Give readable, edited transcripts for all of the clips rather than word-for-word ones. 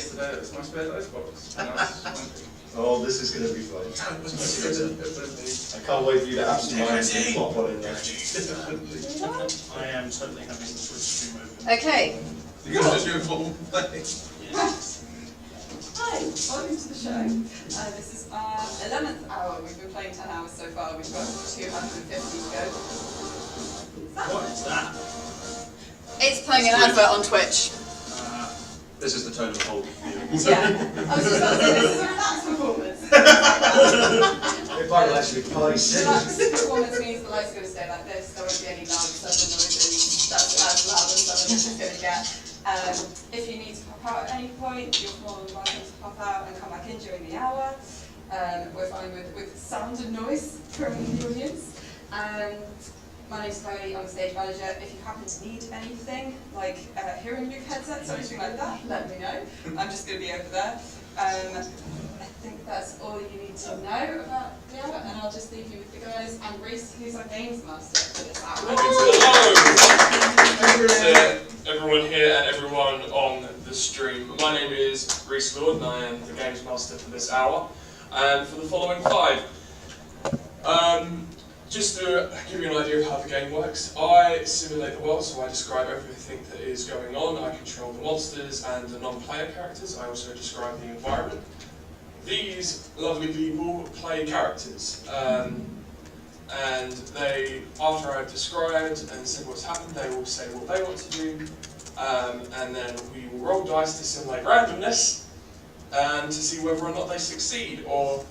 yesterday it was my spare icebox. Oh, this is going to be fun. I can't wait for you to absent-mindedly plop one in there. I am totally having the Twitch stream open. Okay. You guys just doing full play? Yes. Hi, welcome to the show. This is our 11th hour. We've been playing 10 hours so far. We've got 250 to go. What is that? It's playing an advert on Twitch. This is the tone of the whole view. Yeah. I was just about to say, this is a relaxed performance. It might actually play sing. Relaxed performance means the light's going to stay like this. There won't be any loud sudden noises. That's as loud as sudden as it's going to get. If you need to pop out at any point, you're more than welcome to pop out and come back in during the hour. We're fine with sound and noise from the audience. My name's Chloe, I'm a stage manager. If you happen to need anything, like hearing loop headsets or anything like that, let me know. I'm just going to be over there. I think that's all you need to know about the hour, and I'll just leave you with the guys and Reese, who's our games master for this hour. Hello to everyone here and everyone on the stream. My name is Reese Lord and I am the games master for this hour. And for the following 5. Just to give you an idea of how the game works, I simulate the world, so I describe everything that is going on. I control the monsters and the non-player characters. I also describe the environment. These lovely people play characters, and they, after I've described and said what's happened, they will say what they want to do, and then we will roll dice to simulate randomness, and to see whether or not they succeed or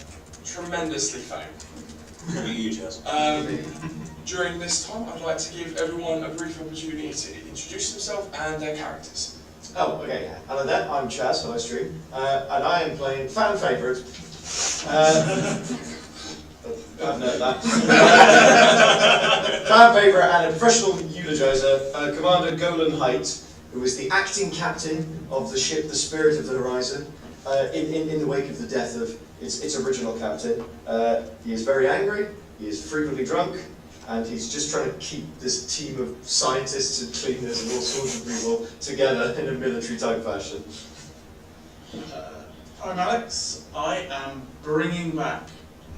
tremendously fail. During this time, I'd like to give everyone a brief opportunity to introduce themselves and their characters. Oh, okay. Hello there, I'm Chaz, hello stream. And I am playing fan favourite. I've known that. Fan favourite and a professional eulogiser, Commander Golan Height, who is the acting captain of the ship, the Spirit of the Horizon, in the wake of the death of its original captain. He is very angry, he is frequently drunk, and he's just trying to keep this team of scientists and cleaners and all sorts of people together in a military-type fashion. I'm Alex. I am bringing back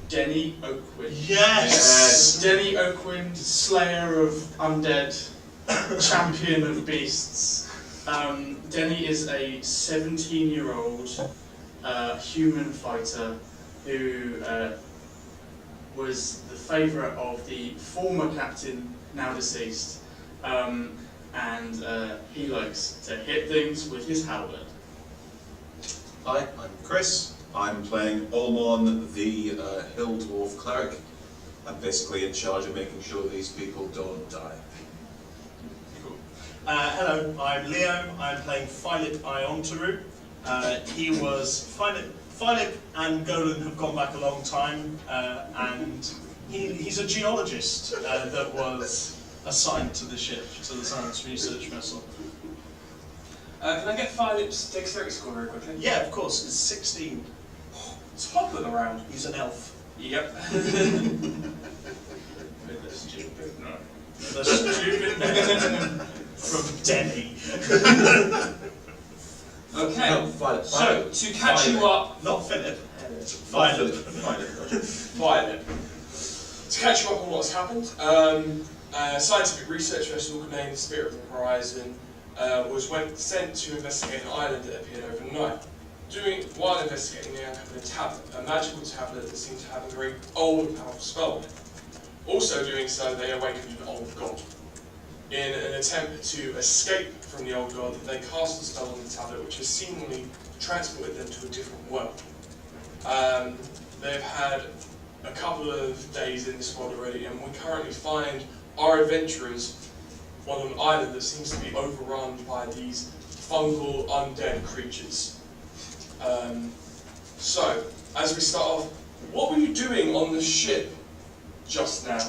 Denny Oakwind. Yes! Denny Oakwind, slayer of undead, champion of beasts. Denny is a 17-year-old human fighter who was the favourite of the former captain, now deceased, and he likes to hit things with his halberd. Hi, I'm Chris. I'm playing Olmon, the Hill Dwarf Cleric. I'm basically in charge of making sure these people don't die. Cool. Hello, I'm Leo. I'm playing Philip Iontaru. He was Philip and Golan have gone back a long time, and he's a geologist that was assigned to the ship, to the science research vessel. Can I get Philip's dexterity score very quickly? Yeah, of course. It's 16. Toppling around. He's an elf. Yep. The stupid no. The stupid man from Denny. Okay. No, Violet. So, to catch you up, Not Philip. Violet. Violet. To catch you up on what's happened, a scientific research vessel named the Spirit of the Horizon was sent to investigate an island that appeared overnight. While investigating, they uncovered a magical tablet that seemed to have a very old and powerful spell on it. Also doing so, they awakened an old god. In an attempt to escape from the old god, they cast a spell on the tablet which has seemingly transported them to a different world. They've had a couple of days in this world already, and we currently find our adventurers on an island that seems to be overrun by these fungal undead creatures. So, as we start off, what were you doing on the ship just now?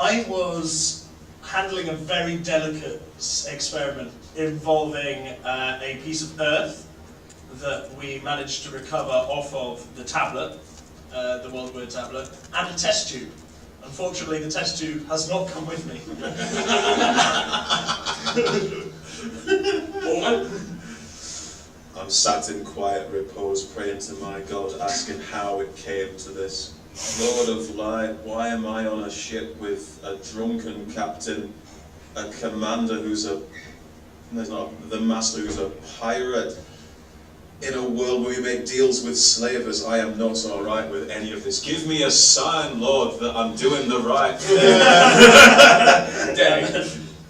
I was handling a very delicate experiment involving a piece of earth that we managed to recover off of the tablet, the World Word tablet, and a test tube. Unfortunately, the test tube has not come with me. Orman? I'm sat in quiet repose, praying to my God, asking how it came to this. Lord of light, why am I on a ship with a drunken captain, a commander who's the master who's a pirate? In a world where we make deals with slavers, I am not alright with any of this. Give me a sign, Lord, that I'm doing the right thing.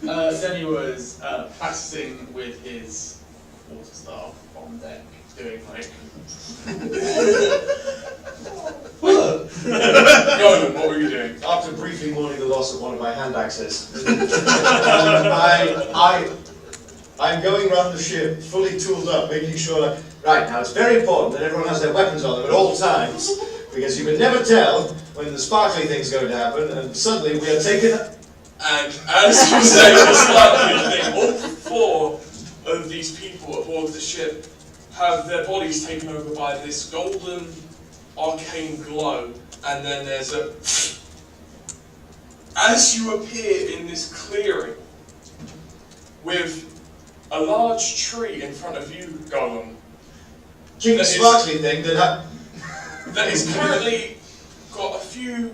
Denny was practicing with his quarterstaff on deck, doing like. Go on, what were you doing? After briefly mourning the loss of one of my hand axes, I'm going around the ship fully tooled up, making sure, right, now it's very important that everyone has their weapons on them at all times, because you can never tell when the sparkly thing's going to happen, and suddenly we are taken... And as you say the sparkly thing, all four of these people aboard the ship have their bodies taken over by this golden arcane glow, and then there's a... As you appear in this clearing, with a large tree in front of you, Gollum, King sparkly thing that is currently got a few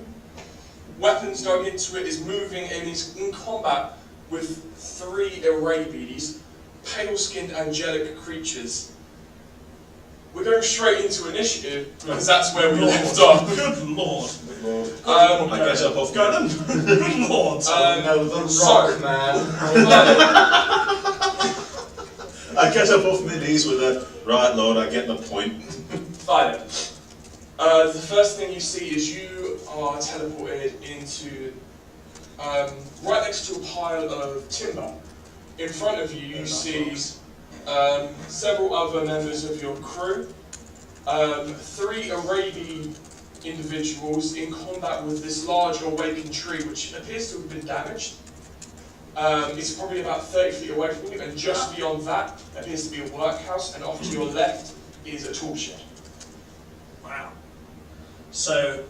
weapons dug into it, is moving and is in combat with 3 Arabies, pale-skinned angelic creatures. We're going straight into initiative, because that's where we left off. Good lord. I guess up off Go on. Good lord. no, the rock, man. I get up off my knees with a, right Lord, I get the point. Fine. The first thing you see is you are teleported into, right next to a pile of timber. In front of you, you see several other members of your crew, 3 Arabi individuals in combat with this large awakened tree, which appears to have been damaged. It's probably about 30 feet away from you, and just beyond that appears to be a workhouse, and off to your left is a tool shed. Wow. So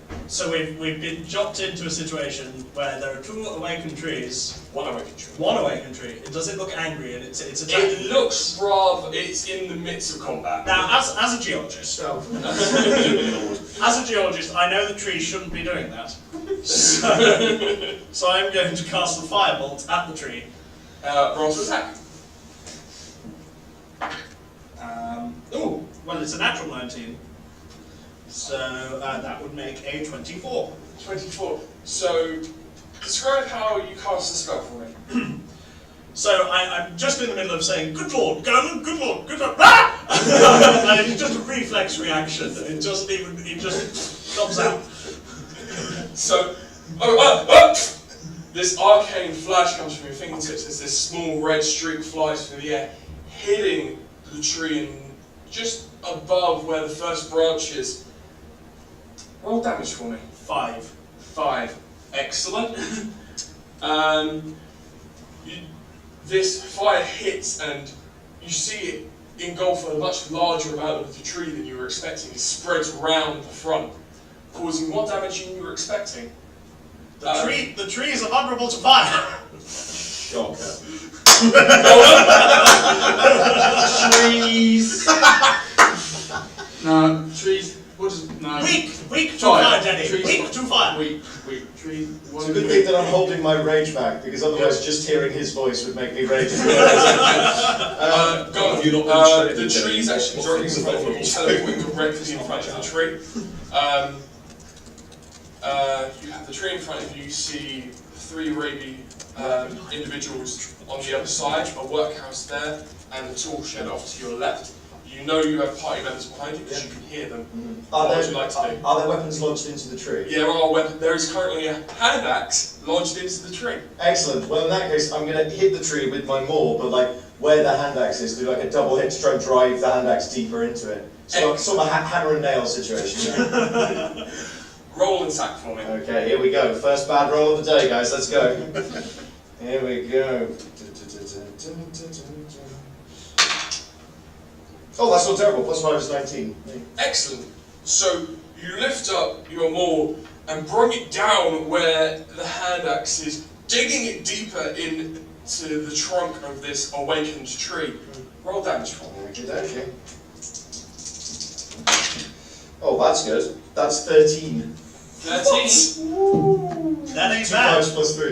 we've been dropped into a situation where there are 2 awakened trees. 1 awakened tree. 1 awakened tree. Does it look angry and it's attacking? It looks rather, it's in the midst of combat. Now, as a geologist, I know the tree shouldn't be doing that. So I'm going to cast a firebolt at the tree. Roll to attack. Oh, well, it's a natural 19. So that would make a 24. 24. So, describe how you cast the spell for me. So I'm just in the middle of saying, "Good lord, Gollum, good lord, good lord," ah! And it's just a reflex reaction. It just comes out. So, this arcane flash comes from your fingertips as this small red streak flies through the air, hitting the tree and just above where the first branch is. Roll damage for me. 5. 5. Excellent. This fire hits and you see it engulf a much larger amount of the tree than you were expecting. It spreads around the front, causing more damage than you were expecting. The trees are vulnerable to fire. Shocker. Trees. No, trees. What is no? Weak to fire, Denny. Trees. Weak to fire. Weak. Tree. It's a good thing that I'm holding my rage back, because otherwise just hearing his voice would make me rage. The tree's actually directly in front of you, teleporting directly in front of the tree. You have the tree in front of you, you see 3 Arabi individuals on the other side, a workhouse there, and the tool shed off to your left. You know you have party members behind you because you can hear them. What would you like to do? Are there weapons lodged into the tree? Yeah, there is currently a hand axe lodged into the tree. Excellent. Well, in that case, I'm going to hit the tree with my maul, but like where the hand axe is, do like a double hit to try and drive the hand axe deeper into it. So sort of a hammer and nail situation. Roll and sack for me. Okay, here we go. First bad roll of the day, guys. Let's go. Here we go. Oh, that's not terrible. +5 is 19. Excellent. So you lift up your maul and bring it down where the hand axe is, digging it deeper into the trunk of this awakened tree. Roll damage for me. Okay. Oh, that's good. That's 13. 13. That ain't 2 bad. 5s plus 3. I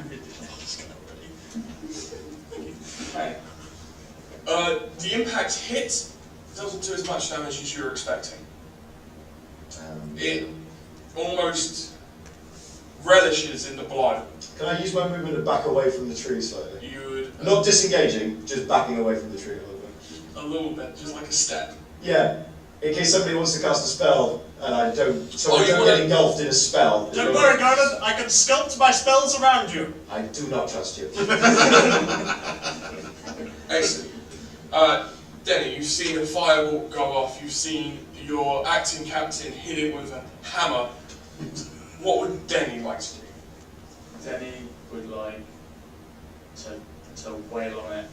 really like this guy already. Okay. The impact hit doesn't do as much damage as you were expecting. It almost relishes in the blood. Can I use my movement to back away from the tree slightly? You would Not disengaging, just backing away from the tree a little bit. a little bit, just like a step. Yeah, in case somebody wants to cast a spell and I don't, so Oh, I you don't wanna- get engulfed in a spell. Don't worry, Garnet, I can sculpt my spells around you. I do not trust you. Excellent. Denny, you've seen a firebolt go off, you've seen your acting captain hit it with a hammer. What would Denny like to do? Denny would like to wail on it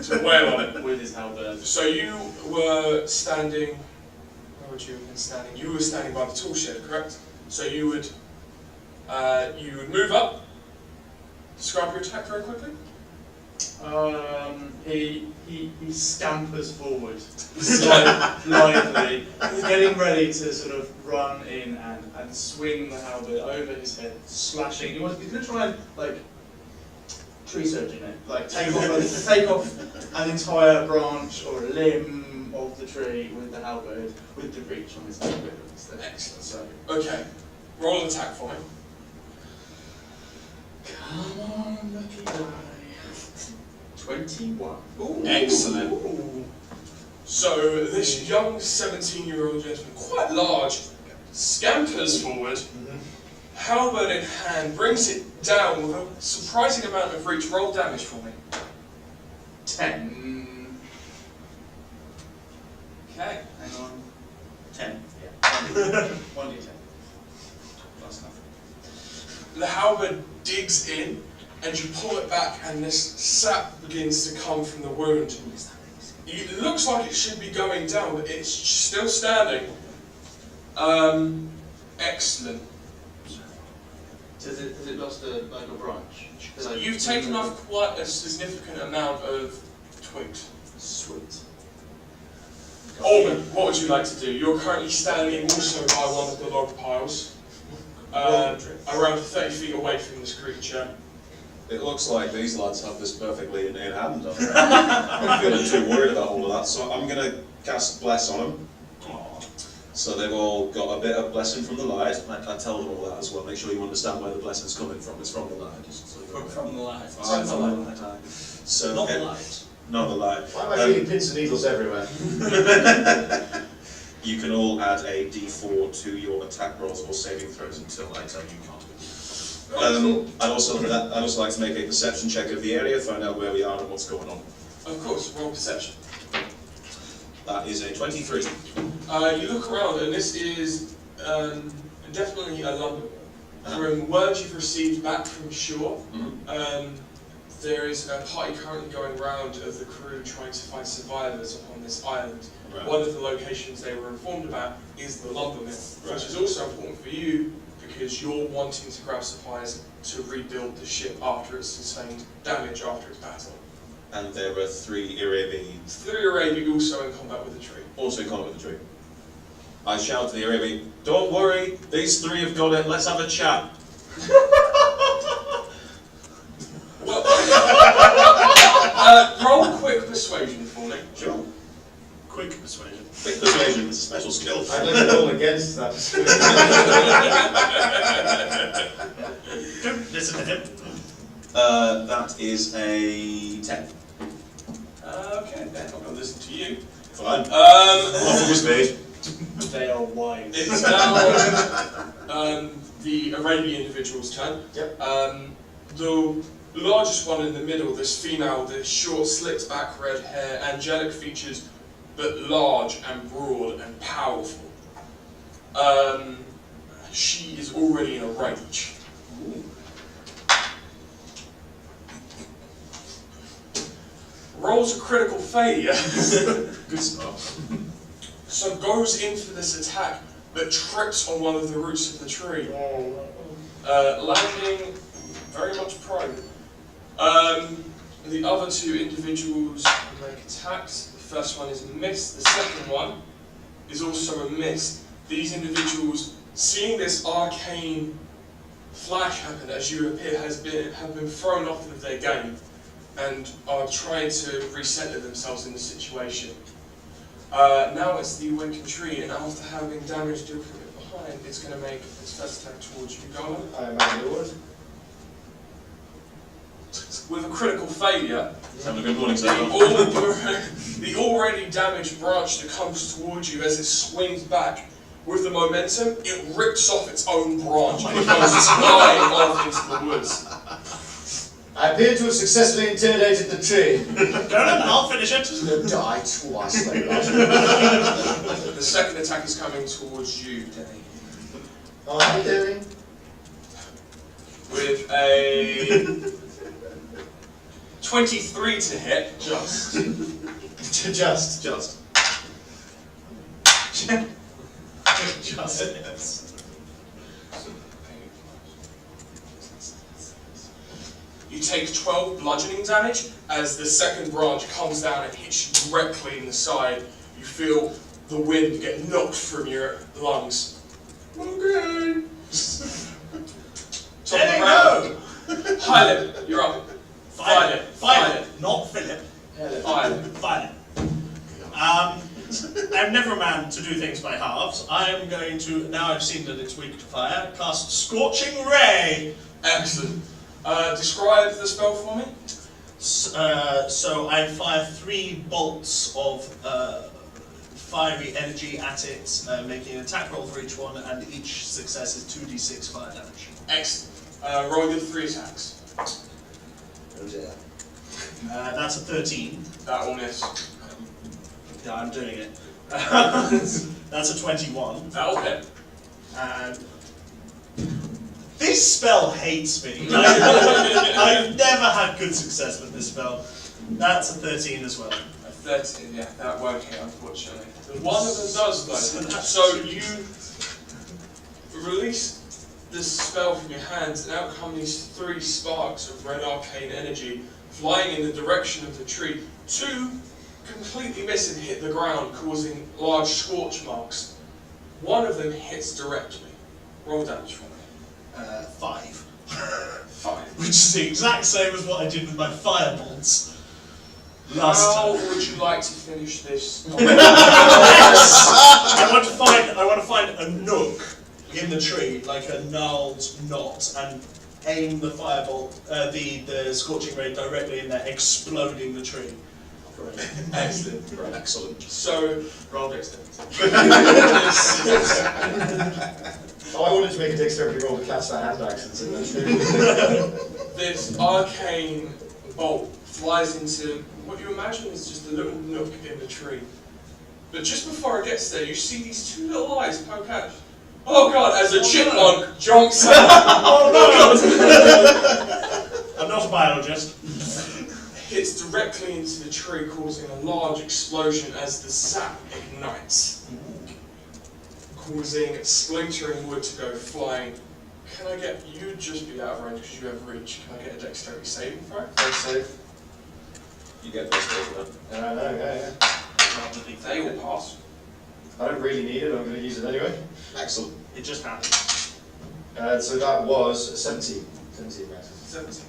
To wail on it. with his halberd. So you were standing, where would you have been standing? You were standing by the tool shed, correct? So you would move up, describe your attack very quickly. He scampers forward, lively, getting ready to sort of run in and swing the halberd over his head, slashing. He's going to try and like tree surgeon it, like take off an entire branch or a limb of the tree with the halberd, with the breach on his halberd. Excellent. So okay, roll an attack for me. Come on, lucky guy. 21. Ooh. Excellent. So this young 17-year-old gentleman, quite large, scampers forward, halberd in hand, brings it down with a surprising amount of reach. Roll damage for me. 10. Okay. Hang on. 10. Yeah. 1d10. That's nothing. The halberd digs in, and you pull it back, and this sap begins to come from the wound. It looks like it should be going down, but it's still standing. Excellent. Has it lost a branch? You've taken off quite a significant amount of twigs. Sweet. Orban, what would you like to do? You're currently standing also by one of the log piles, around 30 feet away from this creature. It looks like these lads have this perfectly in hand. I'm not feeling too worried about all of that, so I'm going to cast Bless on them. So they've all got a bit of blessing from the light. I tell them all that as well. Make sure you understand where the blessing's coming from. It's from the light. From the light. From the light. So, Not the light. Not the light. Why am I feeling pins and needles everywhere? You can all add a d4 to your attack rolls or saving throws until I tell you can't. I'd also like to make a perception check of the area, find out where we are and what's going on. Of course, roll perception. That is a 23. You look around, and this is definitely a lumber mill. From word you've received back from shore, there is a party currently going round of the crew trying to find survivors upon this island. Right. One of the locations they were informed about is the lumber mill, which is also important for you because you're wanting to grab supplies to rebuild the ship after it's sustained damage after its battle. And there are 3 Irabi 3 Arabi also in combat with the tree. also in combat with the tree. I shout to the Irabi, "Don't worry, these 3 have got it, let's have a chat." Well, roll quick persuasion for me. Sure. Quick persuasion. Quick persuasion, it's a special skill. I'd like to roll against that. Don't listen to him. That is a 10. Okay, then I'm going to listen to you. Fine. Off your speed. They are wise. It's now the Arabian individual's turn. Yep. The largest one in the middle, this female, this short, slicked back red hair, angelic features, but large and broad and powerful. She is already in a rage. Rolls a critical failure. Good stuff. So goes in for this attack, but trips on one of the roots of the tree. Landing very much prone. The other 2 individuals make attacks. The first one is a miss. The second one is also a miss. These individuals, seeing this arcane flash happen as you appear, have been thrown off of their game and are trying to recenter themselves in the situation. Now it's the awakened tree, and after having damaged it from it behind, it's going to make its first attack towards you, Golan. I imagine it would. With a critical failure, Having a good morning, sir. the already damaged branch that comes towards you as it swings back, with the momentum, it rips off its own branch and it goes flying off into the woods. I appear to have successfully intimidated the tree. Golan, I'll finish it. You'll die twice like that. The second attack is coming towards you, Danny. Are you doing? With a 23 to hit, just. Just. Just, yes. You take 12 bludgeoning damage as the second branch comes down and hits you directly in the side. You feel the wind get knocked from your lungs. Okay. Top of the round. Pilot, you're up. Pilot. Not Philip. Pilot. Violet. I'm never a man to do things by halves. I am going to, now I've seen that it's weak to fire, cast Scorching Ray. Excellent. Describe the spell for me. So I fire 3 bolts of fiery energy at it, making an attack roll for each one, and each success is 2d6 fire damage. Excellent. Roll your 3 attacks. Oh dear. That's a 13. That will miss. Yeah, I'm doing it. That's a 21. That'll hit. And this spell hates me. I've never had good success with this spell. That's a 13 as well. A 13, yeah, that won't hit, unfortunately. One of them does, though. So you release this spell from your hands, and out come these 3 sparks of red arcane energy flying in the direction of the tree. 2 completely miss and hit the ground, causing large scorch marks. One of them hits directly. Roll damage for me. 5. 5. Which is the exact same as what I did with my firebolts last How time. would you like to finish this? I want to find a nook in the tree, like a gnarled knot, and aim the firebolt, the scorching ray directly in there, exploding the tree. Excellent. Excellent. So, roll dexterity. Oh, I wanted to make a dexterity roll to catch that hand accent in there. This arcane bolt flies into what you imagine is just a little nook in the tree. But just before it gets there, you see these 2 little eyes poke out. Oh god, as a chipmunk jumps out. Oh no! I'm not a biologist. Hits directly into the tree, causing a large explosion as the sap ignites, causing splintering wood to go flying. Can I get you just be out of range because you have reach? Can I get a dexterity saving throw? Thanks, Save. You get this over. I know, yeah. They will pass. I don't really need it, I'm going to use it anyway. Excellent. It just happened. So that was 17. 17 matters. 17.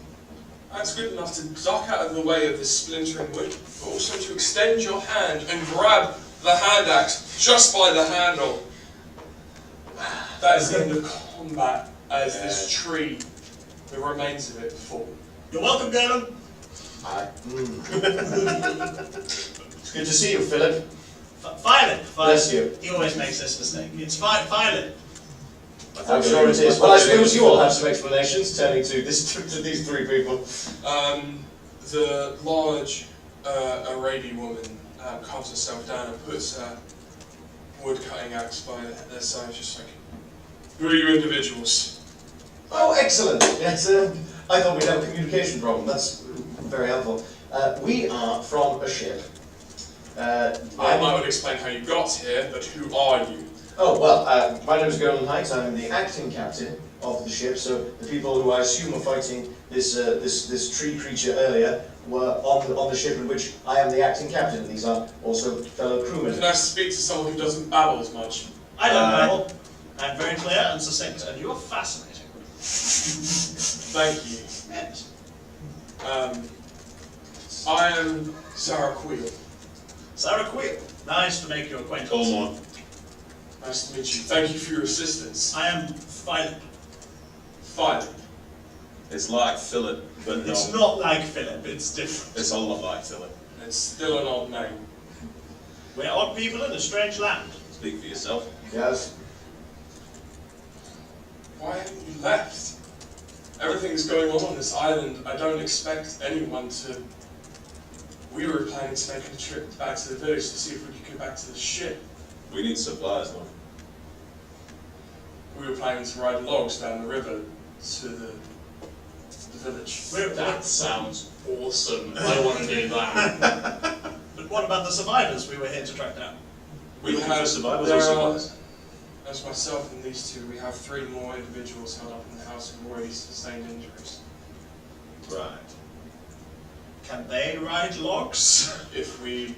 That's good enough to duck out of the way of this splintering wood, but also to extend your hand and grab the hand axe just by the handle. That is the end of combat as this tree, the remains of it, fall. You're welcome, Golan. Hi. It's good to see you, Philip. Violet. Bless you. He always makes this mistake. It's Violet. I'm sure it is. Well, I suppose you all have some explanations, turning to these 3 people. The large Arady woman calms herself down and puts her wood-cutting axe by their side, just like, who are you individuals? Oh, excellent. Yes, I thought we'd have a communication problem. That's very helpful. We are from a ship. I would explain how you got here, but who are you? Oh, well, my name is Golan Height. I'm the acting captain of the ship. So the people who I assume were fighting this tree creature earlier were on the ship in which I am the acting captain. These are also fellow crewmen. Can I speak to someone who doesn't babble as much? I don't babble. I'm very clear and succinct, and you are fascinating. Thank you. Yes. I am Sarah Queel. Sarah Queel, nice to make your acquaintance. Ormond. Nice to meet you. Thank you for your assistance. I am Philip. Philip. It's like Philip, but no. It's not like Philip, it's different. It's a lot like Philip. It's still an odd name. We're odd people in a strange land. Speak for yourself. Yes. Why haven't you left? Everything's going on this island. I don't expect anyone to... We were planning to make a trip back to the village to see if we could go back to the ship. We need supplies, though. We were planning to ride logs down the river to the village. That sounds awesome. I want to do that. But what about the survivors we were here to track down? We looking for have- survivors there or are- supplies? As myself and these two, we have 3 more individuals held up in the house who have already sustained injuries. Right. Can they ride logs? If we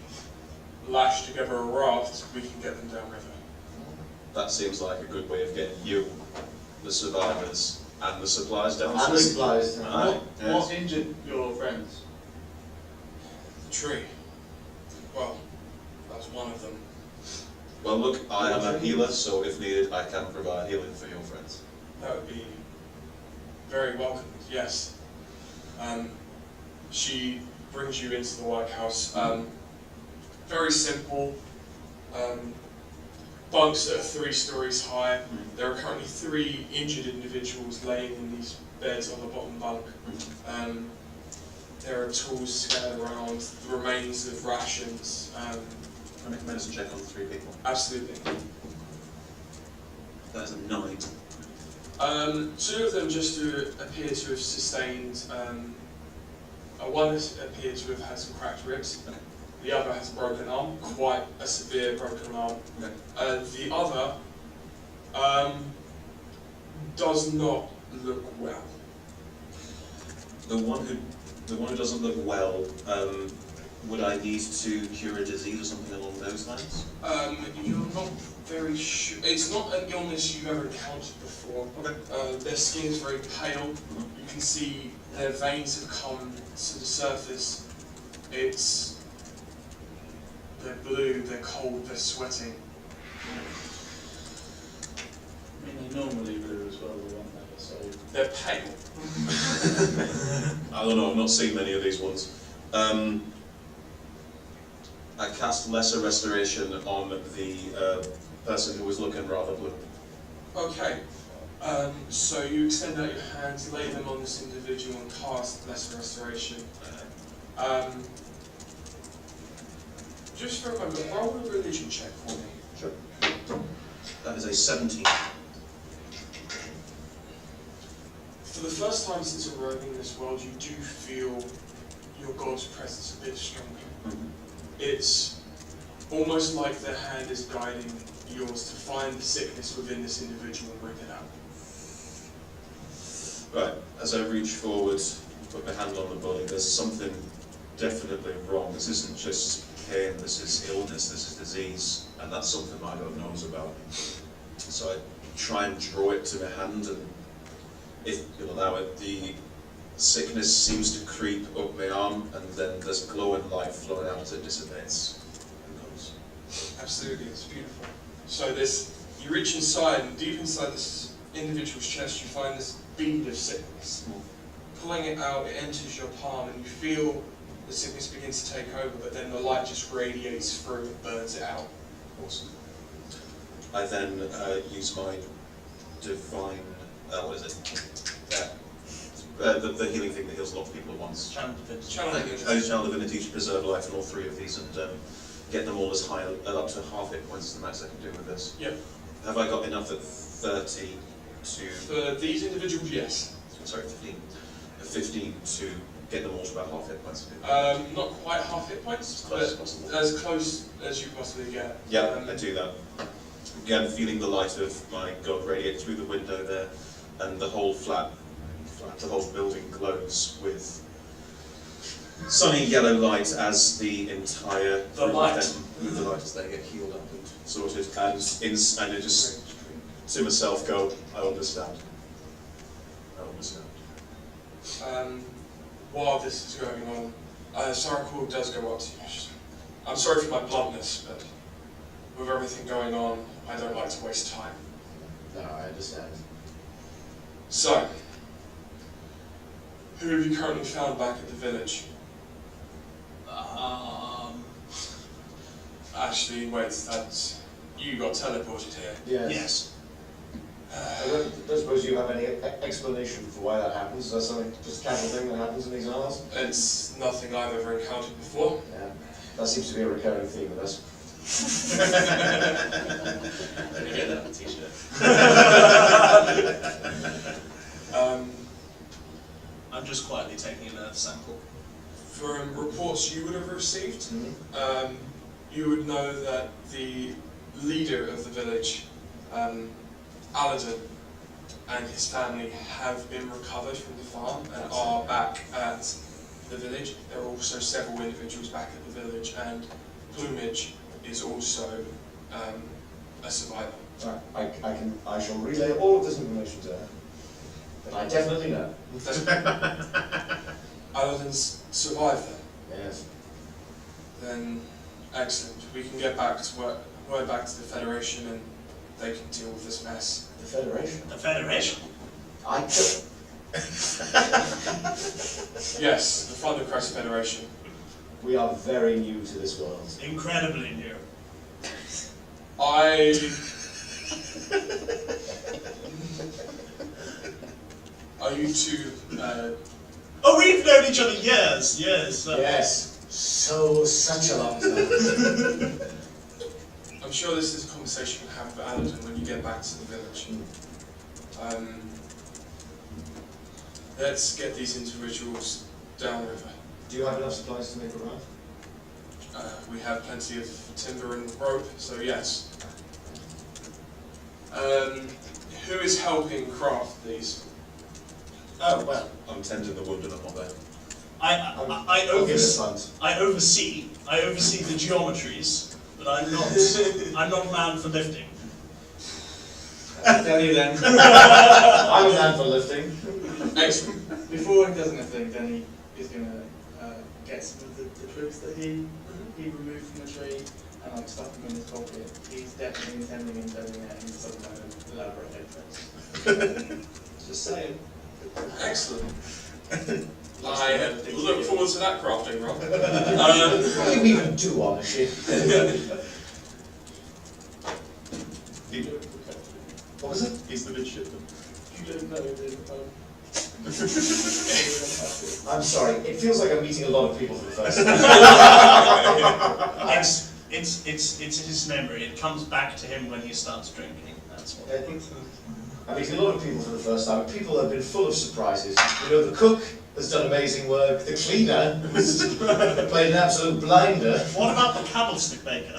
lash together a raft, we can get them downriver. That seems like a good way of getting you, the survivors, and the supplies down. And the supplies. Aye, yes. What injured your friends? The tree. Well, that's one of them. Well, look, I am a healer, so if needed, I can provide healing for your friends. That would be very welcomed, yes. She brings you into the White House. Very simple. Bunks that are 3 stories high. There are currently 3 injured individuals laying in these beds on the bottom bunk. There are tools scattered around, the remains of rations. Can I make a medicine check on 3 people? Absolutely. That is a 9. 2 of them just appear to have sustained. One has appeared to have had some cracked ribs. Okay. The other has a broken arm, quite a severe broken arm. Okay. The other does not look well. The one who doesn't look well, would I need to cure a disease or something along those lines? You're not very sure. It's not an illness you've ever encountered before. Okay. Their skin is very pale. You can see their veins have come to the surface. They're blue, they're cold, they're sweating. I mean, they normally blue as well, the one there, so... They're pale. I don't know, I've not seen many of these ones. I cast Lesser Restoration on the person who was looking rather blue. Okay. So you extend out your hands, lay them on this individual and cast Lesser Restoration. Just for a moment, roll a religion check for me. Sure. That is a 17. For the first time since arriving in this world, you do feel your God's presence a bit stronger. It's almost like their hand is guiding yours to find the sickness within this individual and bring it out. Right, as I reach forward and put my hand on the body, there's something definitely wrong. This isn't just pain, this is illness, this is disease, and that's something my God knows about. So I try and draw it to my hand, and if you'll allow it, the sickness seems to creep up my arm, and then there's glowing light flowing out as it dissipates and goes. Absolutely, it's beautiful. So you reach inside, and deep inside this individual's chest, you find this bead of sickness. Pulling it out, it enters your palm, and you feel the sickness begins to take over, but then the light just radiates through and burns it out. Awesome. I then use my divine, what is it? The healing thing that heals a lot of people at once. Channel divinity. Channel I use Channel Divinity to preserve life in all 3 of these and get them all as high, up to half hit points as the max I can do with this. Yep. Have I got enough at 30 to... For these individuals, yes. Sorry, 15. 15 to get them all to about half hit points. Not quite half hit points, As close as but possible. as close as you possibly get. Yeah, I do that. Again, feeling the light of my God radiate through the window there. and the whole the whole building glows with sunny yellow light as the entire The light. the light as they get healed up and sorted, and I just to myself go, I understand. I understand. While this is going on, Sarakul does go up to you. I'm sorry for my bluntness, but with everything going on, I don't like to waste time. No, I understand. So, who have you currently found back at the village? Actually, wait, that's... You got teleported here. Yes. I don't suppose you have any explanation for why that happens. Is that something, just a casual thing that happens in these isles? It's nothing I've ever encountered before. Yeah. That seems to be a recurring theme with us. Did you get that on a t-shirt? I'm just quietly taking an earth sample. From reports you would have received, you would know that the leader of the village, Aladdin, and his family have been recovered from the farm and are back at the village. There are also several individuals back at the village, and Plumage is also a survivor. I shall relay all of this information to her. But I definitely know. Aladdin's survived then? Yes. Then, excellent. We can get back to word back to the Federation and they can deal with this mess. The Federation? The Federation? Yes, the Thundercrest Federation. We are very new to this world. Incredibly new. Are you two, Oh, we've known each other years. Yes. Such a long time. I'm sure this is a conversation you'll have with Aladdin when you get back to the village. Let's get these individuals downriver. Do you have enough supplies to make a raft? We have plenty of timber and rope, so yes. Who is helping craft these? Oh, well. I'm tending the wound and I'm not there. I I'll give it a punt. oversee the geometries, but I'm not a man for lifting. I'll tell you then. I'm a man for lifting. Excellent. Before he does anything, then he is going to get some of the twigs that he removed from the tree and like stuff them in his pocket. He's definitely intending on turning it into some kind of elaborate headpiece. Just saying. Excellent. I look forward to that crafting, Rob. What do you even do on a ship? What was it? He's the midshipman. You don't know I'm sorry, it feels like I'm meeting a lot of people for the first time. It's his memory. It comes back to him when he starts drinking. That's what. I'm meeting a lot of people for the first time. People have been full of surprises. You know, the cook has done amazing work. The cleaner has played an absolute blinder. What about the candlestick maker?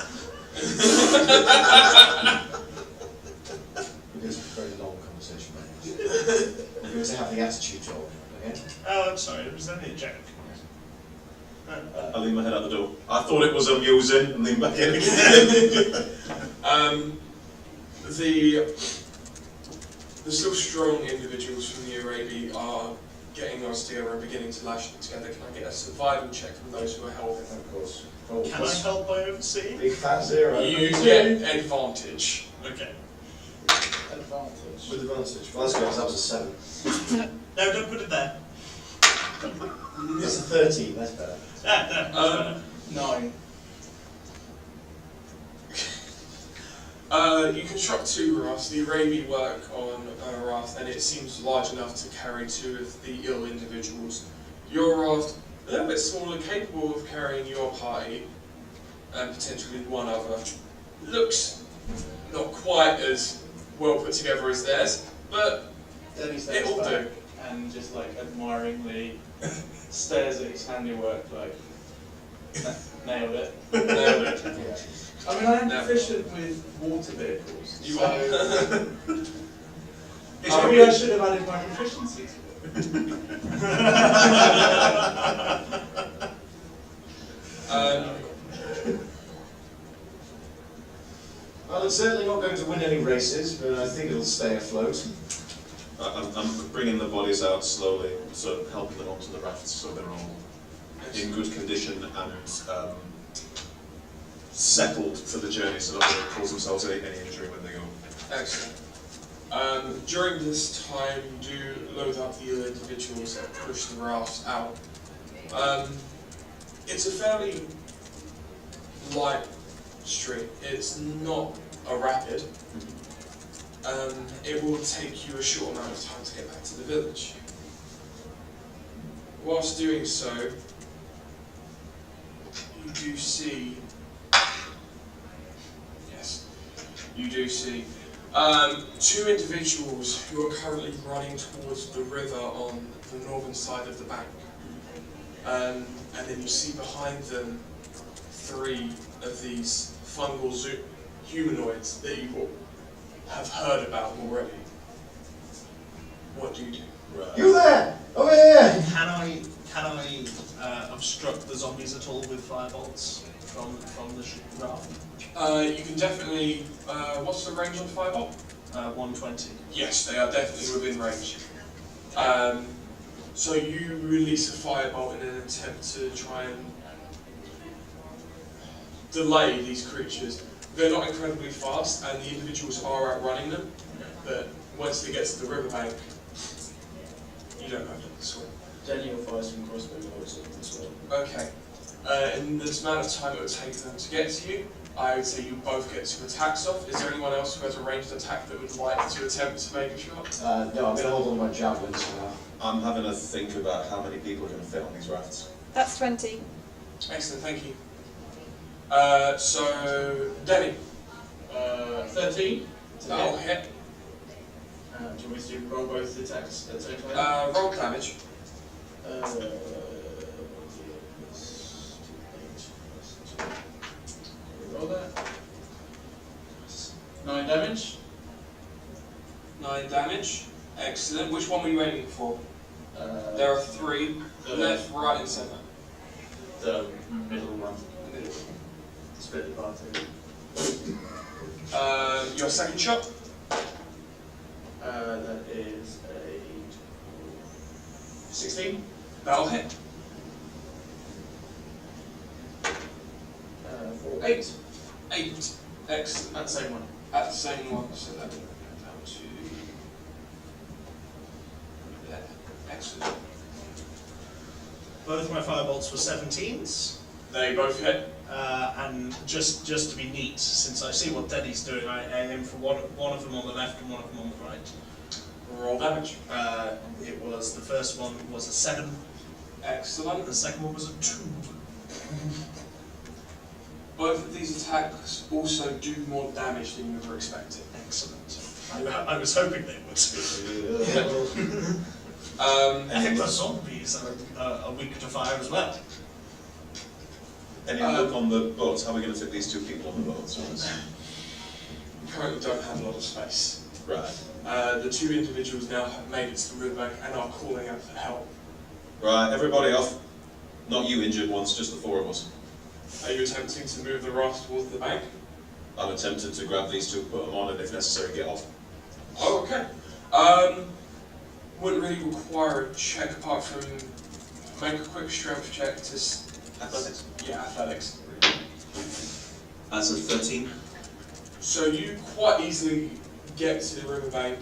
We're going to have a very long conversation. We're going to have the attitude talk, okay? Oh, I'm sorry. It was only a joke. I lean my head out the door. I thought it was amusing and lean back in again. The still strong individuals from the Arabi are getting those together and beginning to lash them together. Can I get a survival check from those who are helping? Of course. Can I help by overseeing? Big fat zero. You get advantage. Okay. Advantage. With advantage. Well, that's good, because that was a 7. No, don't put it there. That's a 13, that's better. No. 9. You construct 2 rafts. The Arabi work on a raft, and it seems large enough to carry 2 of the ill individuals. Your raft, a little bit smaller, capable of carrying your party, and potentially one other. Looks not quite as well put together as theirs, but Then he it steps will back do. and just like admiringly stares at his handiwork like, nailed it. Nailed it. Yeah. I mean, I am No. proficient with water vehicles. You so are. It's Maybe I should have added my proficiency to it. Well, it's certainly not going to win any races, but I think it'll stay afloat. I'm bringing the bodies out slowly, so helping them onto the rafts so they're all in good condition and settled for the journey so that they don't cause themselves any injury when they go. Excellent. During this time, you do load up the other individuals and push the rafts out. It's a fairly light stream. It's not a rapid. It will take you a short amount of time to get back to the village. Whilst doing so, you do see, yes, you do see two individuals who are currently running towards the river on the northern side of the bank. And then you see behind them three of these fungal humanoids that you have heard about already. What do you do? Right. You there! Over here! Can I obstruct the zombies at all with firebolts from the raft? You can definitely. What's the range on firebolt? 120. Yes, they are definitely within range. So you release a firebolt in an attempt to try and delay these creatures. They're not incredibly fast, and the individuals are outrunning them. But once they get to the riverbank, you don't have to swim. Daniel fires from crossbow bolts as well. Okay. In the amount of time it would take them to get to you, I would say you both get 2 attacks off. Is there anyone else who has a ranged attack that would like to attempt to make a shot? No, I'm going to hold on to my javelins for now. I'm having a think about how many people are going to fit on these rafts. That's 20. Excellent, thank you. So, Denny. 13. That'll hit. Do you want me to roll both attacks at the same time? Roll damage. Roll that. 9 damage. 9 damage. Excellent. Which one were you aiming for? There are 3. Left, right, and centre. The middle one. Split the bar too. Your second shot? That is a 16. That'll hit. For 8. 8. Excellent. At the same one. At the same one, so that will go down to there. Excellent. Both my firebolts were 17s. They both hit. And just to be neat, since I see what Denny's doing, I aim for one of them on the left and one of them on the right. Roll damage. It was, the first one was a 7, Excellent. the second one was a 2. Both of these attacks also do more damage than you were expecting. Excellent. I was hoping they would. And the zombies are weak to fire as well. Any look on the boats? How are we going to fit these 2 people on the boats? You currently don't have a lot of space. Right. The 2 individuals now have made it to the riverbank and are calling out for help. Right, everybody off. Not you injured ones, just the 4 of us. Are you attempting to move the raft towards the bank? I'm attempting to grab these 2, put them on, and if necessary, get off. Oh, okay. Wouldn't really require a check apart from make a quick strength check to. Athletics. Yeah, athletics. That's a 13. So you quite easily get to the riverbank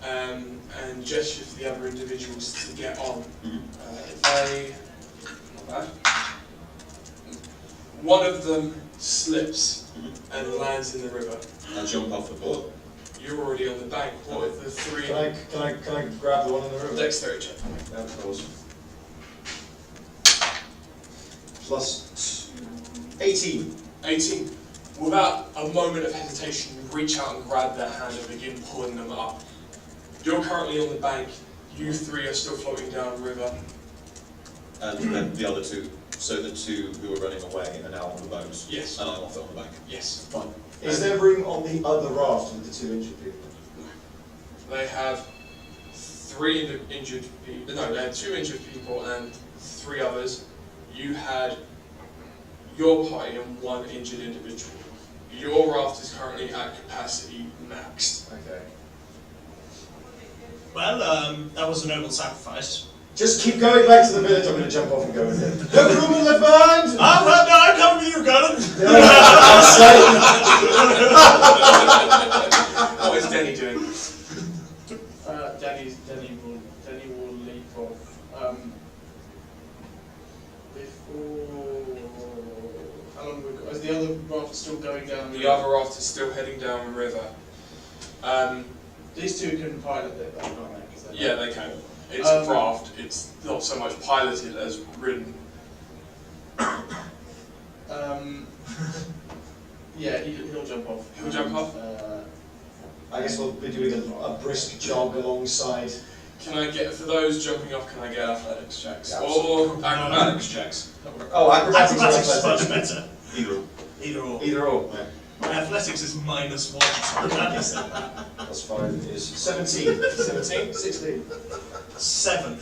and gesture for the other individuals to get on. Not bad. One of them slips and lands in the river. I jump off the boat. You're already on the bank. What are the 3? Can I grab the one in the river? Dexterity check. Yeah, of course. Plus 18. 18. Without a moment of hesitation, you reach out and grab their hand and begin pulling them up. You're currently on the bank. You 3 are still floating down the river. And then the other 2, so the 2 who were running away are now on the boat. Yes. And I'm off it on the bank. Yes. Fine. Is there room on the other raft with the 2 injured people? They have 3 injured people. No, they had 2 injured people and 3 others. You had your party and 1 injured individual. Your raft is currently at capacity maxed. Okay. Well, that was a noble sacrifice. Just keep going back to the village. I'm going to jump off and go with him. No room left behind! Ah, well, no, I'm coming with you, Gordon. What is Denny doing? Denny will leap off. Before how long have we got? Is the other raft still going down? The other raft is still heading down the river. These two can pilot it, though, can't they? 'Cause they're- Yeah, they can. It's a raft. It's not so much piloted as ridden. Yeah, he'll jump off. He'll jump off? I guess we'll be doing a brisk jog alongside. Can I get, for those jumping off, can I get athletics checks? Yeah, Or acrobatics checks? Oh, acrobatics or Acrobatics is athletics? much better. Either. Either or. Either or. Yeah. My athletics is -1. That's fine. It is 17. 17? 16. 7.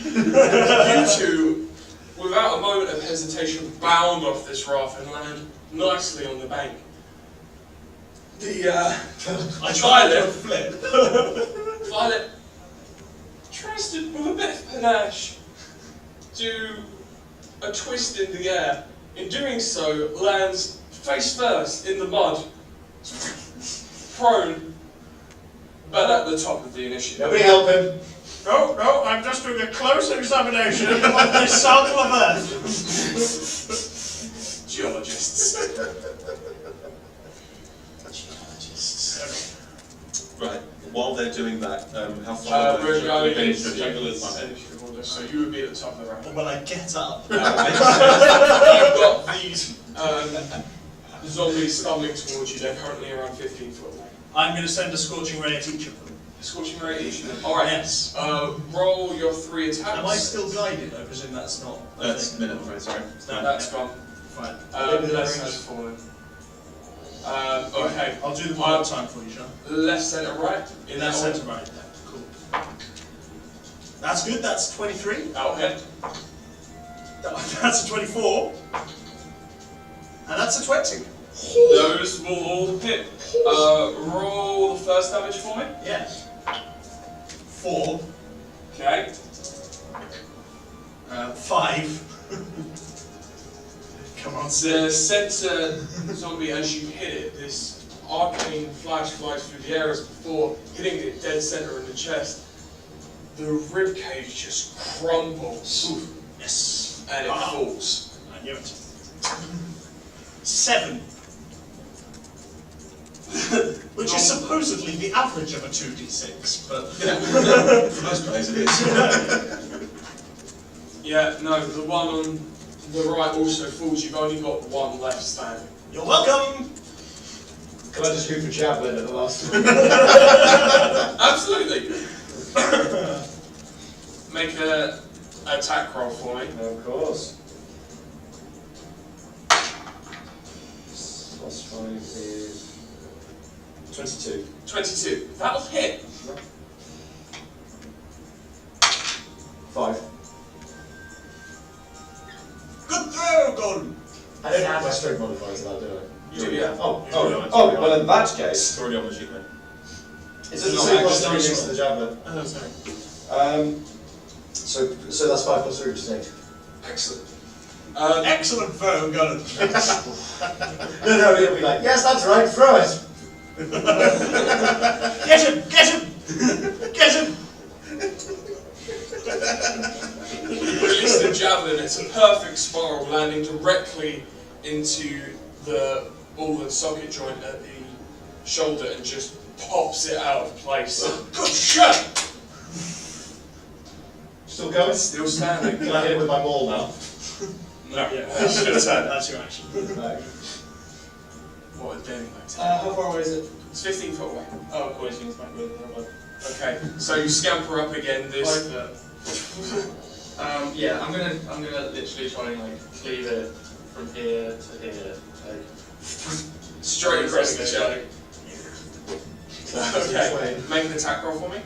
You two, without a moment of hesitation, bound off this raft and land nicely on the bank. I tried to flip. Violet tries to, with a bit of panache, do a twist in the air. In doing so, lands face first in the mud, prone, but at the top of the initiative. Nobody help him. No, I'm just doing a close examination of this sample of Earth. Geologists. Right. While they're doing that, how far We're going away into the jungle is? initiative order, so you would be at the top of the round. When I get up. You've got these zombies stumbling towards you. They're currently around 15 foot away. I'm going to send a scorching ray at each of them. Scorching ray each of them. Alright. Yes. Roll your 3 attacks. Am I still guided? I presume that's not. That's minute, right? Sorry. No, That's gone. fine. Less has fallen. Okay. I'll do the one time for you, Sean. Left, centre, right. In that Left, order. centre, right. Cool. That's good. That's 23. Outhead. That's a 24. And that's a 20. Those will all hit. Roll the first damage for me. Yeah. 4. Okay. 5. Come on, The centre zombie, as you hit it, this arcane flash flies through the air as before, hitting it dead centre in the chest. The ribcage just crumbles. Yes. And it falls. I knew it. 7. Which is supposedly the average of a 2d6, but... For most guys it is. Yeah, no, the one on the right also falls. You've only got one left standing. You're welcome! Can I just go for javelin at the last one? Absolutely. Make a attack roll for me. Of course. +5 is 22. 22. That'll hit. 5. Good throw, Gordon! I don't add my strength modifier to that, do I? You do, yeah. Well in that case, It's already on the sheet, mate. it doesn't not say actually +3 next to the javelin. Oh, sorry. So that's 5 +3, which is 8. Excellent. Excellent throw, Gordon. No, he'll be like, yes, that's right, throw it! Get him! Get him! Get him! You release the javelin, it's a perfect spiral, landing directly into the ball and socket joint at the shoulder and just pops it out of place. Good shot! Still going? Still standing. Can I hit it with my maul now? No. Yeah, That's your turn. that's your action. No. What a daring like How far away is it? It's 15 foot away. Oh, of course, it's back with it. Okay, so you scamper up again. This. Yeah, I'm gonna literally try and like cleave it from here to here. Like, Straight across the chest. Okay, make an attack roll for me.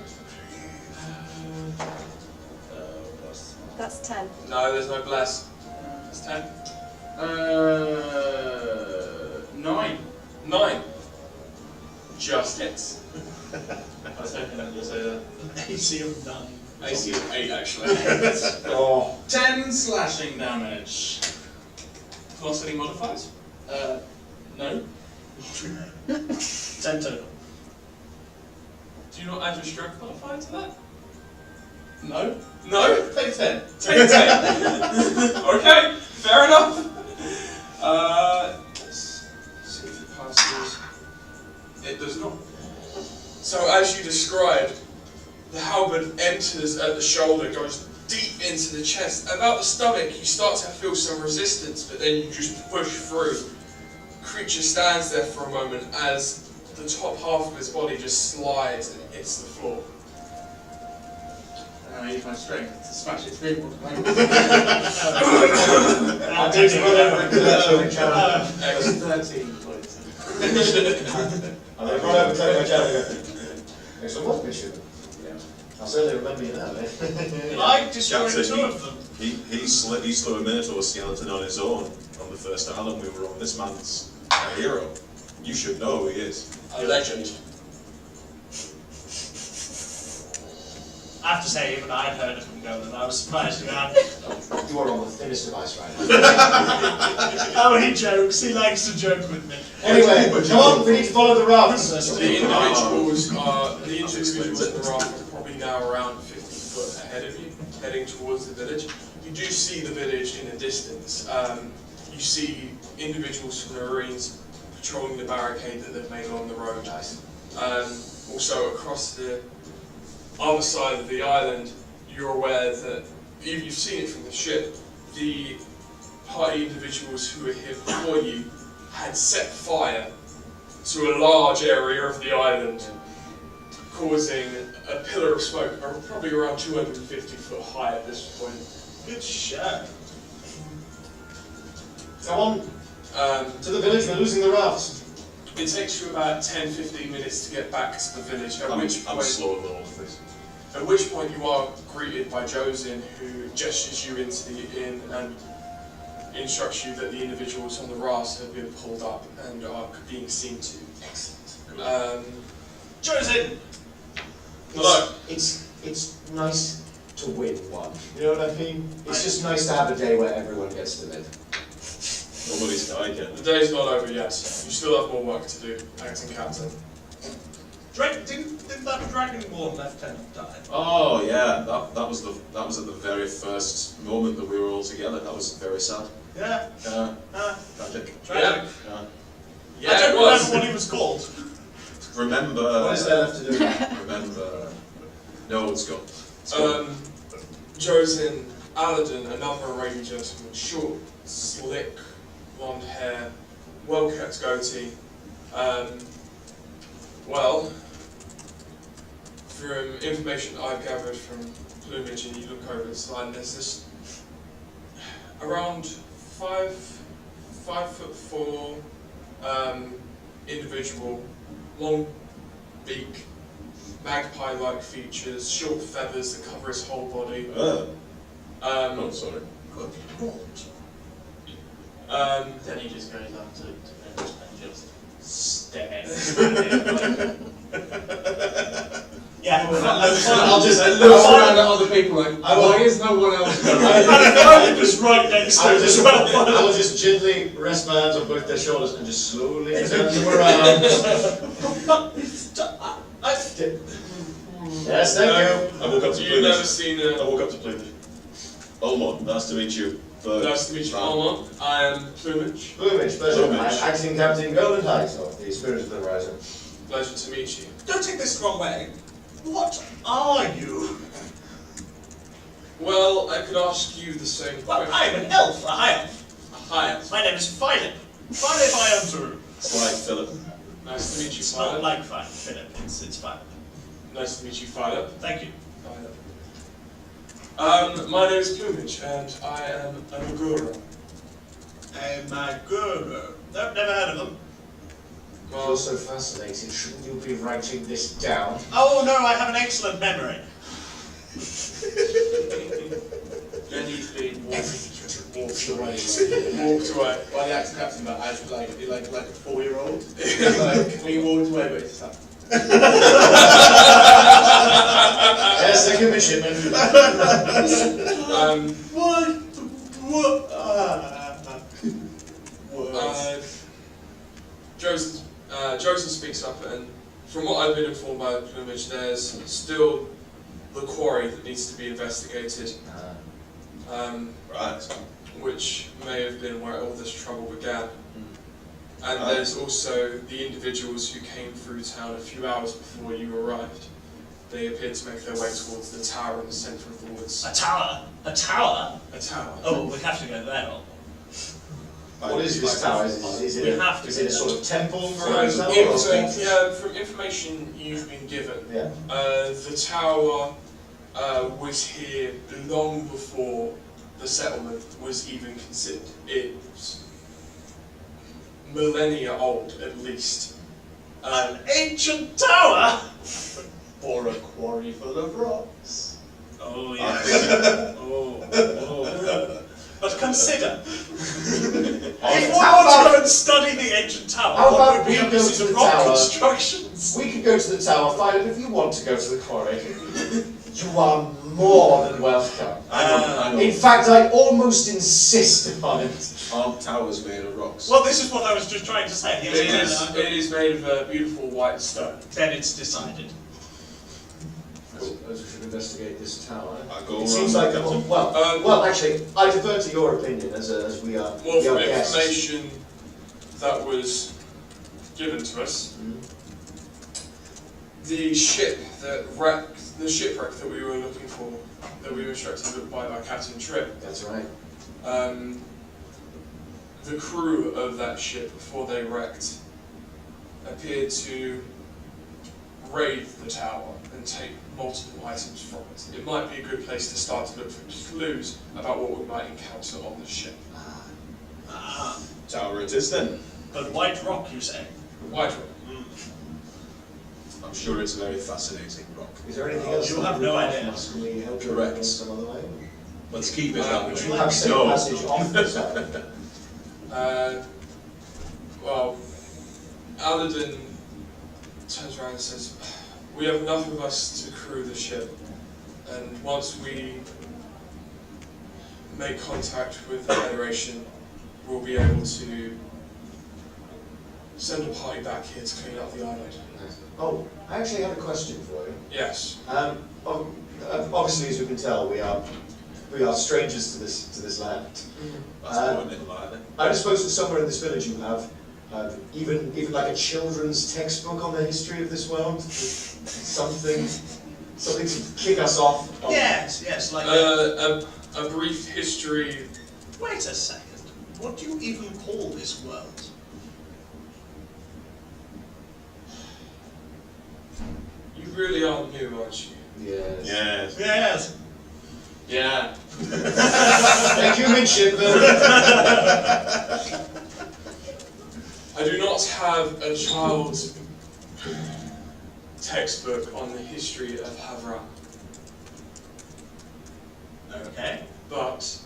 That's 10. No, there's no bless. That's 10. 9. 9. Just hits. I was hoping that you'd say that. AC of 9. AC of 8 actually. Oh, 10 slashing damage. Plus any modifiers? No. 10 total. Do you not add your strength modifier to that? No. No? Take 10. Take 10. Okay, fair enough. Let's see if it passes. It does not. So as you described, the halberd enters at the shoulder, goes deep into the chest. About the stomach, you start to feel some resistance, but then you just push through. Creature stands there for a moment as the top half of his body just slides and hits the floor. And I use my strength to smash its people. I did run over and collect my challenge. That's 13 points. I run over and collect my challenge. Excellent work, Bishop. I'll certainly remember you now, eh? I destroyed Captain, 2 of them. He slew a Minotaur skeleton on his own on the first island we were on. This man's a hero. You should know who he is. A legend. I have to say, even I'd heard of him going, and I was surprised you had. You are on the thinnest of ice right now. Oh, he jokes. He likes to joke with me. Anyway, come on, we need to follow the rafts. The individuals in the raft are probably now around 50 foot ahead of you, heading towards the village. You do see the village in the distance. You see individuals from the Marines patrolling the barricade that they've made along the road. Also across the other side of the island, you're aware that you've seen it from the ship. The party individuals who were here before you had set fire to a large area of the island, causing a pillar of smoke, probably around 250 foot high at this point. Good shot. Come on, to the village, we're losing the rafts. It takes you about 10-15 minutes to get back to the village, I'm slower than all of this. at which point you are greeted by Josin, who gestures you into the inn and instructs you that the individuals on the rafts have been pulled up and are being seen to. Excellent. Josin! Hello. It's nice to win one. You know what I mean? It's just nice to have a day where everyone gets to live. Nobody's died yet. The day's not over yet. You still have more work to do, acting captain. Didn't that Dragonborn lieutenant die? Oh yeah, that was at the very first moment that we were all together. That was very sad. Yeah. Tragic. Tragic. Yeah, I don't it was. remember what he was called. Remember. What is there left to do? Remember. No, it's gone. It's gone. Josin, Aladdin, another Arabian gentleman, short, slick, blonde hair, well-kept goatee. Well, from information I've gathered from Plumage, and you look over the slide, and there's this around 5'4" individual, long beak, magpie-like features, short feathers that cover his whole body. Oh, sorry. Then he just goes up to Edinburgh and just stares. Yeah. I'll just Looks around at other people like, why is no one else going? I'm just right next to him as well. I will just gently rest my hands on both their shoulders and just slowly turn them around. Yes, thank you. I woke up to You've never Plumage. seen I woke up to Plumage. Olmon, nice to meet you. Nice to meet you, Almon. I am Plumage. Plumage, pleasure. Plumage. I'm acting Captain Golden Heights of the Spirit of the Horizon. Pleasure to meet you. Don't take this the wrong way. What are you? Well, I could ask you the same Well, question. I am an elf, a high elf. Hi, My name is Philip. Philip I am It's like Philip. nice to meet you, It's not Philip. like Philip, it's Philip. Nice to meet you, Philip. Thank you. My name is Plumage, and I am an Agura. My guru. Nope, never heard of them. If you're so fascinated, shouldn't you be writing this down? Oh no, I have an excellent memory. Then he's been walked away. Walked away. By the acting captain, but as like a 4-year-old. Like we walked away, but it's like. Yes, thank you, midshipman. Joseph speaks up, and from what I've been informed by the plumage, there's still the quarry that needs to be investigated, Right. which may have been where all this trouble began. And there's also the individuals who came through town a few hours before you arrived. They appeared to make their way towards the tower in the centre of the woods. A tower? A tower? A tower. Oh, we have to go there. What is this tower? Is it a sort of temple for example? From information you've been given, Yeah. the tower was here long before the settlement was even considered. It's millennia old, at least. An ancient tower? Or a quarry full of rocks. Oh, yes. But consider, if one were to go and study the ancient tower, How what about would be we a go visit to of the rock tower? constructions? We could go to the tower, find it if you want to go to the quarry. You are more than welcome. In fact, I almost insist upon it. Aren't towers made of rocks? Well, this is what I was just trying to say. It is made of a beautiful white stone. Then it's decided. I suppose we should investigate this tower. I go It seems like well, actually, I defer to your opinion as we are. Well, we from are guests. information that was given to us, the shipwreck that we were looking for, that we were instructed to look by Captain Tripp. That's right. The crew of that ship, before they wrecked, appeared to raid the tower and take multiple items from it. It might be a good place to start to look for clues about what we might encounter on the ship. Tower it is then. But White Rock, you say? White Rock. I'm sure it's a very fascinating rock. Is there anything else? You that have we no require idea. from us? Can we help you Correct. in some other way? Let's keep it that Would way. you have safe No. passage off the side? Well, Aladdin turns around and says, "We have enough of us to crew the ship, and once we make contact with the Federation, we'll be able to send a party back here to clean up the island." Oh, I actually had a question for you. Yes. Obviously, as you can tell, we are strangers to this land. That's more than likely. I just suppose that somewhere in this village you have even like a children's textbook on the history of this world. Something to kick us off. Yes, like A brief history. Wait a second. What do you even call this world? You really are new, aren't you? Yes. Yes. Yes. Yeah. Thank you, midshipman. I do not have a child's textbook on the history of Havra, Okay. but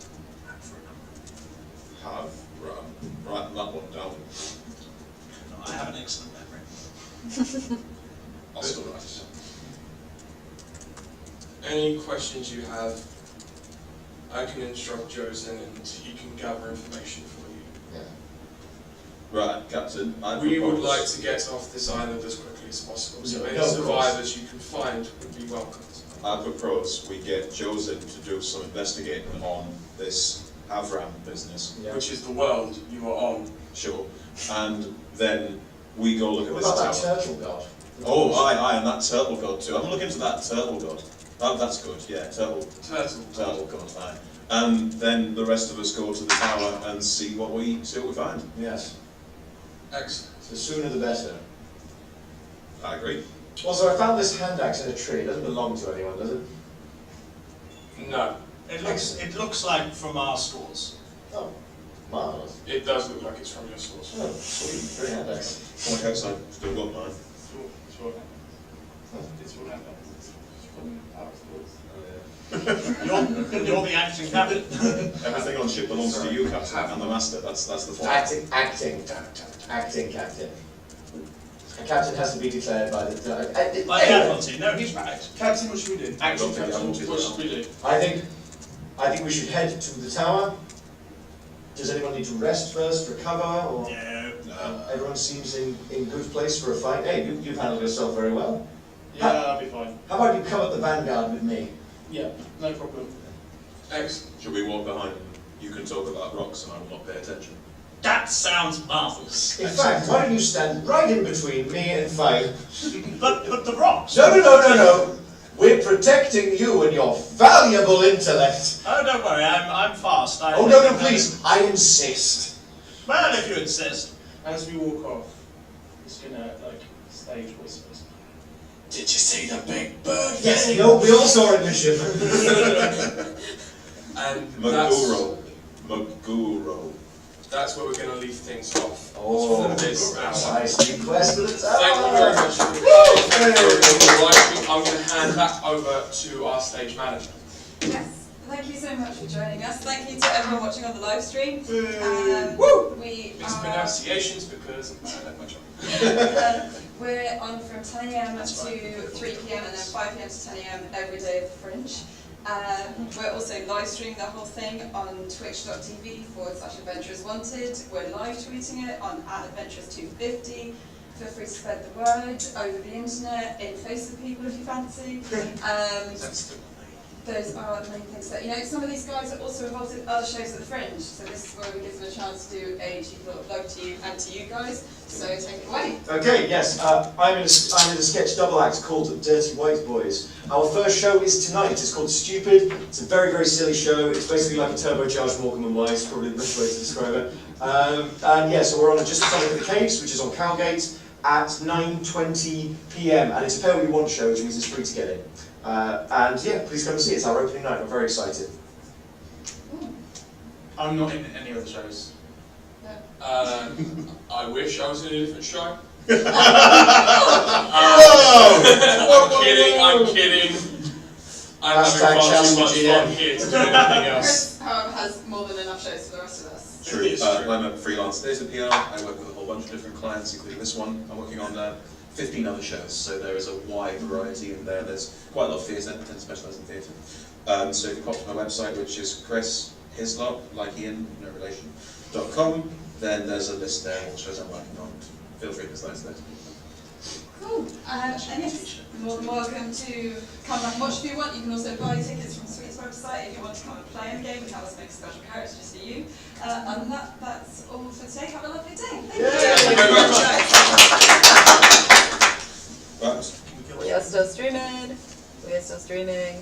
Write that one down. No, I have an excellent memory. I'll still write it. any questions you have, I can instruct Josen and he can gather information for you. Right, Captain. We would like to get off this island as quickly as possible, so any of course. survivors you can find would be welcomed. I propose we get Josen to do some investigating on this Avram business. Yeah. Which is the world you are on. Sure. And then we go look at What this about tower. that turtle god? Oh, aye, and that turtle god too. I'm looking into that turtle god. That's good, yeah, turtle god, aye. And then the rest of us go to the tower and see what we find. Yes. Excellent. The sooner the better. I agree. Also, I found this hand axe in a tree. It doesn't belong to anyone, does it? No. It looks like from our stores. Oh, marvellous. It It does look like it's from your source. Oh, sweet. Very nice. On the outside, still got mine. It's your hand. It's your hand. It's from Alex Woods. You're the acting captain. Everything on ship belongs to you, Captain, and the Master. That's the point. Acting captain. A captain has to be declared by the. Like Admiralty. No, he's right. Captain, what should we do? Action think captain, I will what do should we do? I think we should head to the tower. Does anyone need to rest first, recover, or No. everyone seems in good place for a fight? Hey, you've handled yourself very well. Yeah, I'll be fine. How about you come up the vanguard with me? Yeah, no problem. Excellent. Should we walk behind and you can talk about rocks and I will not pay attention? That sounds marvellous. In fact, why don't you stand right in between me and Fine? But the rocks. No. We're protecting you and your valuable intellect. Oh, don't worry, I'm fast. Oh, no, please, I insist. Well, if you insist. As we walk off, it's gonna stage whispers. Did you see the big bird? Yes, we all saw it in the ship. And Maguro. that's where we're going to leave things off Oh, for this hour. nicely quest to the tower. Thank you very much for I'm going to hand back over to our stage manager. Yes, thank you so much for joining us. Thank you to everyone watching on the live stream. We Mixed are, pronunciations because I don't much we're on from 10 AM to 3 PM and then 5 PM to 10 AM every day of the Fringe. We're also live streaming the whole thing on twitch.tv/adventurers wanted. We're live tweeting it on @adventurers250. Feel free to spread the word over the internet, in Facebook people if you fancy. Those are the main things that, some of these guys are also involved in other shows at the Fringe, so this is where we give them a chance to do a cheeky little plug to you and to you guys, so take it away. Okay, yes, I'm in a sketch double act called Dirty White Boys. Our first show is tonight. It's called Stupid. It's a very, very silly show. It's basically like a turbocharged Morecambe and Wise, probably the best way to describe it. And yeah, so we're on just outside of the Caves, which is on Cowgate, at 9:20 PM, and it's a pay what you want show, which means it's free to get in. And yeah, please come and see it. It's our opening night. I'm very excited. I'm not in any other shows. I wish I was in a different show. I'm kidding. I'm Hashtag having far too challenge much GM. fun here to do anything else. Chris, however, has more than enough shows for the rest of us. True. It's true. I'm a freelance data PR. I work with a whole bunch of different clients, including this one. I'm working on 15 other shows, so there is a wide variety in there. There's quite a lot of theatre, I tend to specialise in theatre. So if you pop to my website, which is Chris Hislop, like Ian, no relation, .com, then there's a list there of all shows I'm working on. Feel free to slide to that. Cool. And yes, you're more than welcome to come back and watch if you want. You can also buy tickets from Sweet's website if you want to come and play in the game. We have us make a special character just for you. And that's all for today. Have a lovely day. Thank you. Thank you very much. But We are still streaming. We are still streaming.